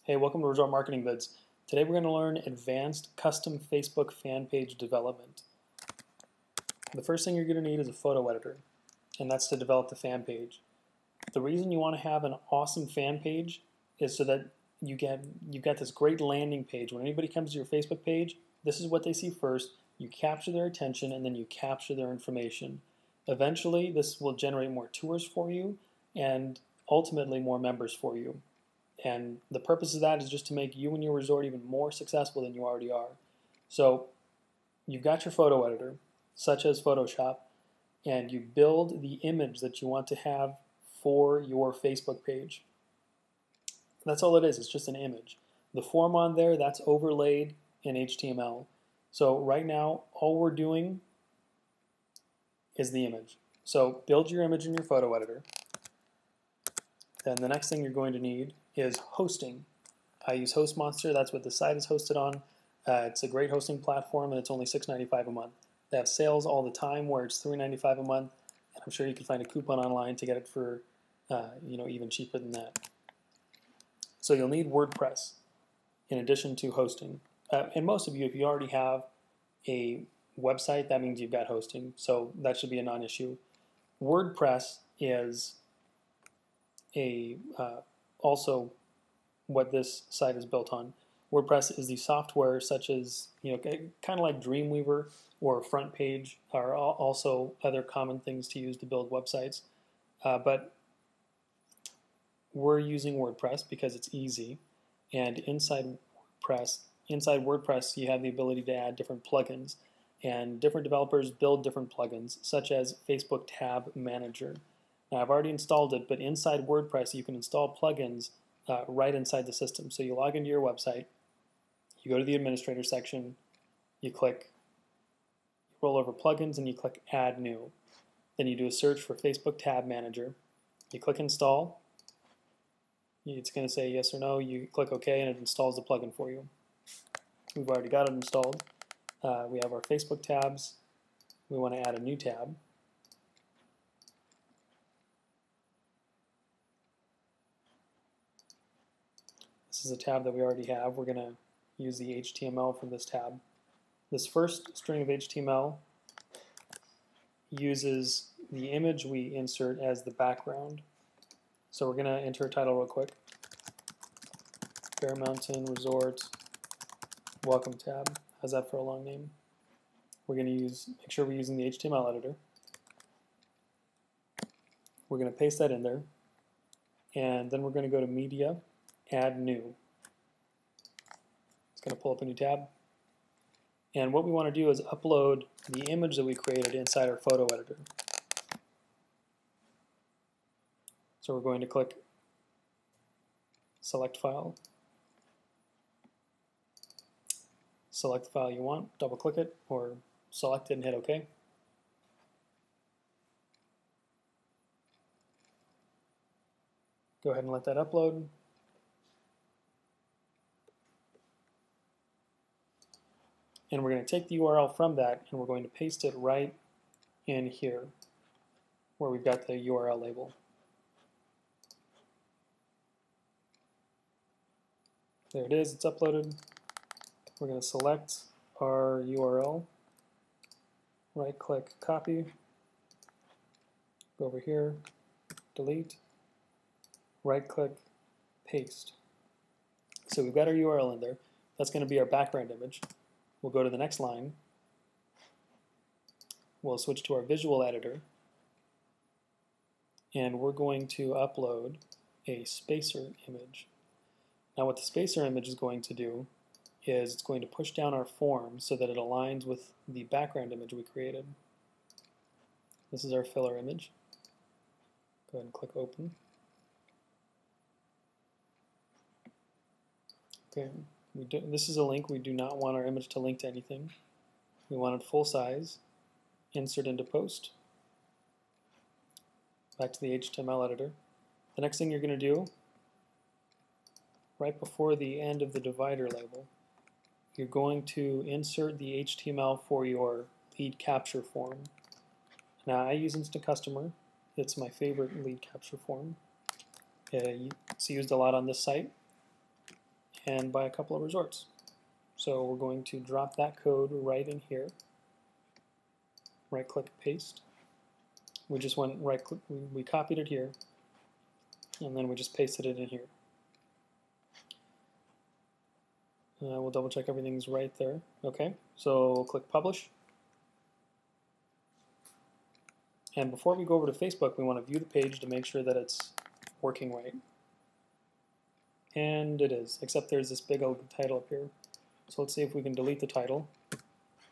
Hey, welcome to Resort Marketing Vids. Today we're going to learn advanced custom Facebook fan page development. The first thing you're going to need is a photo editor, and that's to develop the fan page. The reason you want to have an awesome fan page is so that you've got this great landing page. When anybody comes to your Facebook page, this is what they see first. You capture their attention and then you capture their information. Eventually, this will generate more tours for you and ultimately more members for you. And the purpose of that is just to make you and your resort even more successful than you already are. So you've got your photo editor, such as Photoshop, and you build the image that you want to have for your Facebook page. That's all it is, it's just an image. The form on there, that's overlaid in HTML. So right now, all we're doing is the image. So build your image in your photo editor. Then the next thing you're going to need is hosting. I use HostMonster, that's what the site is hosted on. It's a great hosting platform and it's only $6.95 a month. They have sales all the time where it's $3.95 a month, and I'm sure you can find a coupon online to get it for even cheaper than that. So you'll need WordPress in addition to hosting. And most of you, if you already have a website, that means you've got hosting, so that should be a non-issue. WordPress is also what this site is built on. WordPress is the software such as, kind of like Dreamweaver or FrontPage are also other common things to use to build websites. But we're using WordPress because it's easy, and inside WordPress you have the ability to add different plugins, and different developers build different plugins such as Facebook Tab Manager. Now, I've already installed it, but inside WordPress you can install plugins right inside the system. So you log into your website, you go to the administrator section, you roll over plugins, and you click Add New. Then you do a search for Facebook Tab Manager. You click Install. It's going to say yes or no. You click OK, and it installs the plugin for you. We've already got it installed. We have our Facebook tabs. We want to add a new tab. This is a tab that we already have. We're going to use the HTML for this tab. This first string of HTML uses the image we insert as the background. So we're going to enter a title real quick. Bear Mountain Resort Welcome Tab. How's that for a long name? We're going to make sure we're using the HTML editor. We're going to paste that in there. And then we're going to go to Media, Add New. It's going to pull up a new tab. And what we want to do is upload the image that we created inside our photo editor. So we're going to click Select File. Select the file you want, double click it, or select it and hit OK. Go ahead and let that upload. And we're going to take the URL from that and we're going to paste it right in here where we've got the URL label. There it is, it's uploaded. We're going to select our URL, right click, copy, go over here, delete, right click, paste. So we've got our URL in there. That's going to be our background image. We'll go to the next line. We'll switch to our visual editor, and we're going to upload a spacer image. Now what the spacer image is going to do is it's going to push down our form so that it aligns with the background image we created. This is our filler image. Go ahead and click Open. Okay, this is a link. We do not want our image to link to anything. We want it full size. Insert into Post. Back to the HTML editor. The next thing you're going to do, right before the end of the divider label, you're going to insert the HTML for your lead capture form. Now I use Instant Customer. It's my favorite lead capture form. It's used a lot on this site. and buy a couple of resorts. So we're going to drop that code right in here. Right click, paste. We just went right click, we copied it here, and then we just pasted it in here. We'll double check everything's right there. Okay, so we'll click publish. And before we go over to Facebook, we want to view the page to make sure that it's working right. And it is, except there's this big old title up here. So let's see if we can delete the title,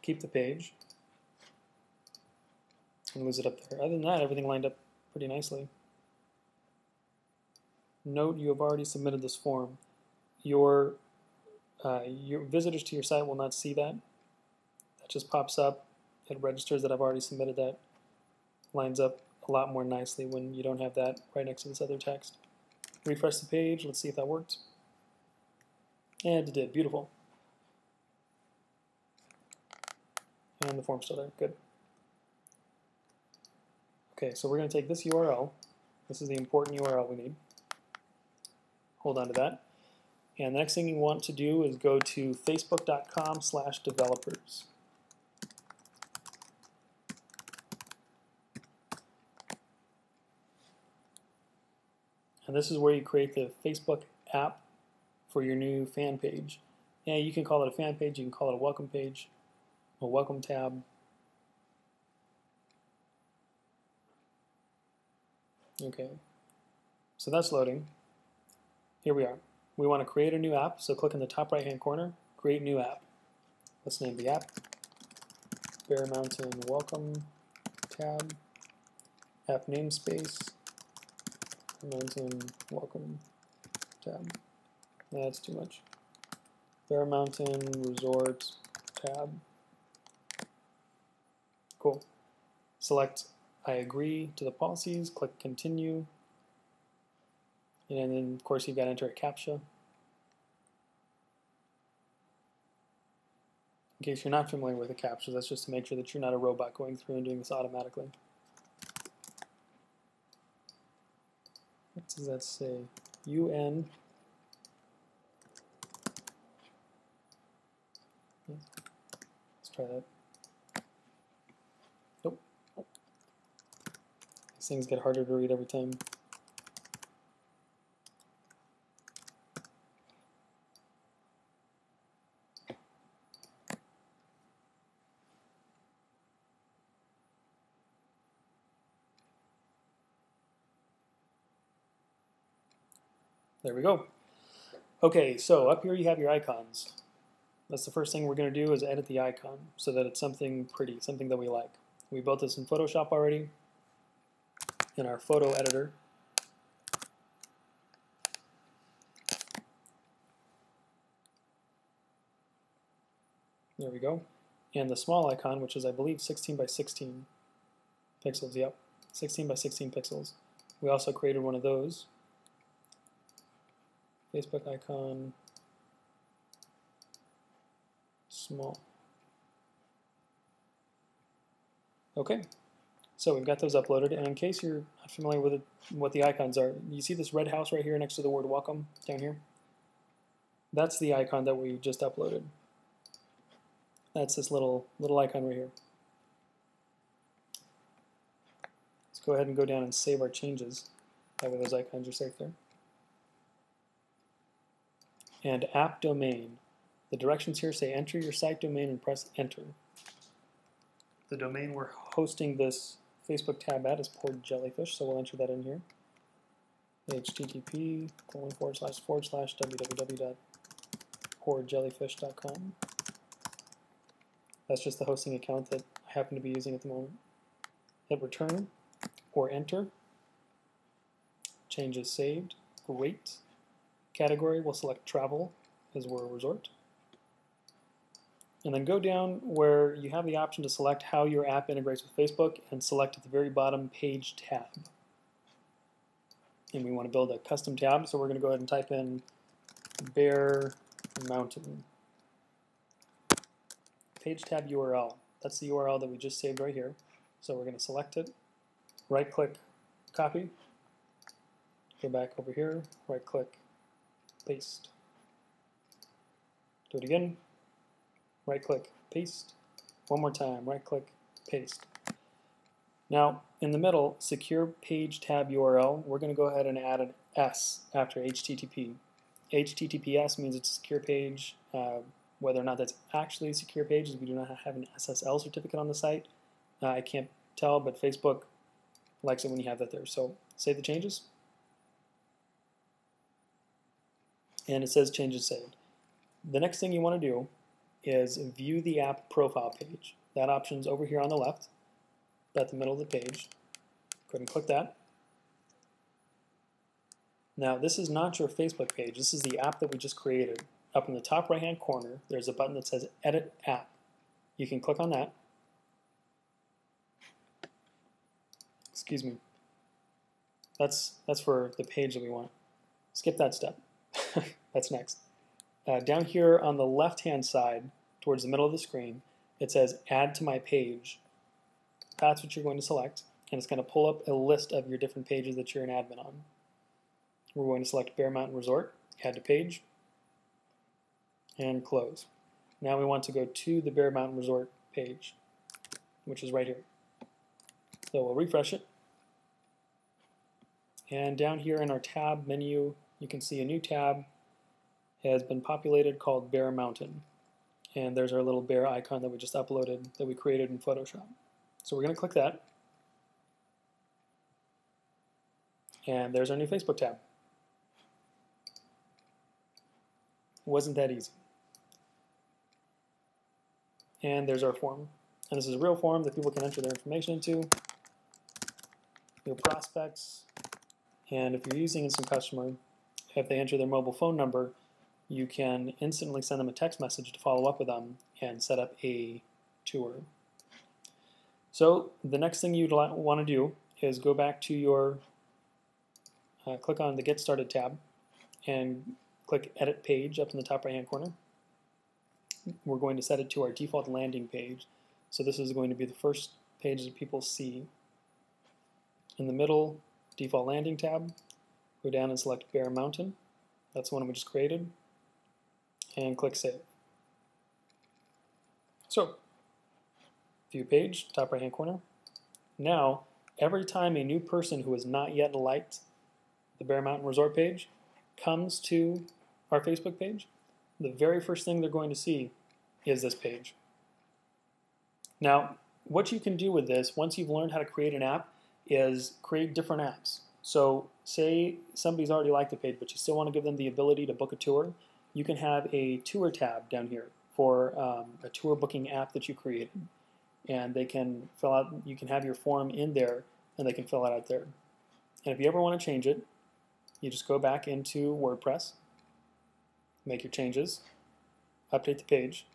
keep the page, and lose it up there. Other than that, everything lined up pretty nicely. Note you have already submitted this form. Your visitors to your site will not see that. That just pops up. It registers that I've already submitted that. Lines up a lot more nicely when you don't have that right next to this other text. Refresh the page. Let's see if that worked. And it did. Beautiful. And the form's still there. Good. Okay, so we're going to take this URL. This is the important URL we need. Hold on to that. And the next thing you want to do is go to facebook.com/developers. And this is where you create the Facebook app for your new fan page. Yeah, you can call it a fan page, you can call it a welcome page, a welcome tab. Okay, so that's loading. Here we are. We want to create a new app, so click in the top right hand corner, create new app. Let's name the app Bear Mountain Welcome Tab, app namespace, Mountain Welcome Tab. That's too much. Bear Mountain Resort Tab. Cool. Select I agree to the policies, click continue, and then of course you've got to enter a CAPTCHA. In case you're not familiar with the CAPTCHA, that's just to make sure that you're not a robot going through and doing this automatically. What does that say? UN. Let's try that. Nope. These things get harder to read every time. There we go. Okay, so up here you have your icons. That's the first thing we're going to do is edit the icon so that it's something pretty, something that we like. We built this in Photoshop already in our photo editor. There we go. And the small icon, which is I believe 16 by 16 pixels, yep, 16 by 16 pixels. We also created one of those. Facebook icon, small. Okay, so we've got those uploaded, and in case you're not familiar with what the icons are, you see this red house right here next to the word welcome down here? That's the icon that we just uploaded. That's this little icon right here. Let's go ahead and go down and save our changes. That way those icons are safe there. And app domain. The directions here say enter your site domain and press enter. The domain we're hosting this Facebook tab at is Poor Jellyfish, so we'll enter that in here. http://www.poorjellyfish.com. That's just the hosting account that I happen to be using at the moment. Hit return or enter. Changes saved. Great. Category, we'll select travel as we're a resort. And then go down where you have the option to select how your app integrates with Facebook and select at the very bottom page tab. And we want to build a custom tab, so we're going to go ahead and type in Bear Mountain. Page tab URL. That's the URL that we just saved right here. So we're going to select it, right click, copy, go back over here, right click, paste. Do it again. Right click, paste. One more time, right click, paste. Now, in the middle, secure page tab URL, we're going to go ahead and add an S after HTTP. HTTPS means it's a secure page. Whether or not that's actually a secure page, we do not have an SSL certificate on the site. I can't tell, but Facebook likes it when you have that there. So save the changes. And it says changes saved. The next thing you want to do is view the app profile page. That option's over here on the left, at the middle of the page. Go ahead and click that. Now, this is not your Facebook page. This is the app that we just created. Up in the top right-hand corner, there's a button that says Edit App. You can click on that. Excuse me. That's for the page that we want. Skip that step. That's next. Down here on the left-hand side, towards the middle of the screen, it says Add to my page. That's what you're going to select, and it's going to pull up a list of your different pages that you're an admin on. We're going to select Bear Mountain Resort, add to page, and close. Now we want to go to the Bear Mountain Resort page, which is right here. So we'll refresh it. And down here in our tab menu, you can see a new tab has been populated called Bear Mountain. And there's our little bear icon that we just uploaded, that we created in Photoshop. So we're going to click that. And there's our new Facebook tab. Wasn't that easy? And there's our form. And this is a real form that people can enter their information into, your prospects, and if you're using Instant Customer, if they enter their mobile phone number, you can instantly send them a text message to follow up with them and set up a tour. So the next thing you'd want to do is go back to your, click on the Get Started tab and click Edit Page up in the top right hand corner. We're going to set it to our default landing page. So this is going to be the first page that people see. In the middle, default landing tab, go down and select Bear Mountain. That's the one we just created. And click Save. So, view page, top right hand corner. Now, every time a new person who has not yet liked the Bear Mountain Resort page comes to our Facebook page, the very first thing they're going to see is this page. Now, what you can do with this, once you've learned how to create an app, is create different apps. So say somebody's already liked the page, but you still want to give them the ability to book a tour. You can have a tour tab down here for a tour booking app that you created. And they can fill out, you can have your form in there, and they can fill it out there. And if you ever want to change it, you just go back into WordPress, make your changes, update the page,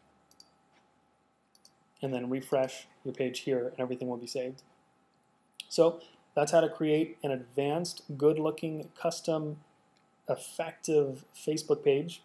and then refresh your page here, and everything will be saved. So that's how to create an advanced, good-looking, custom, effective Facebook page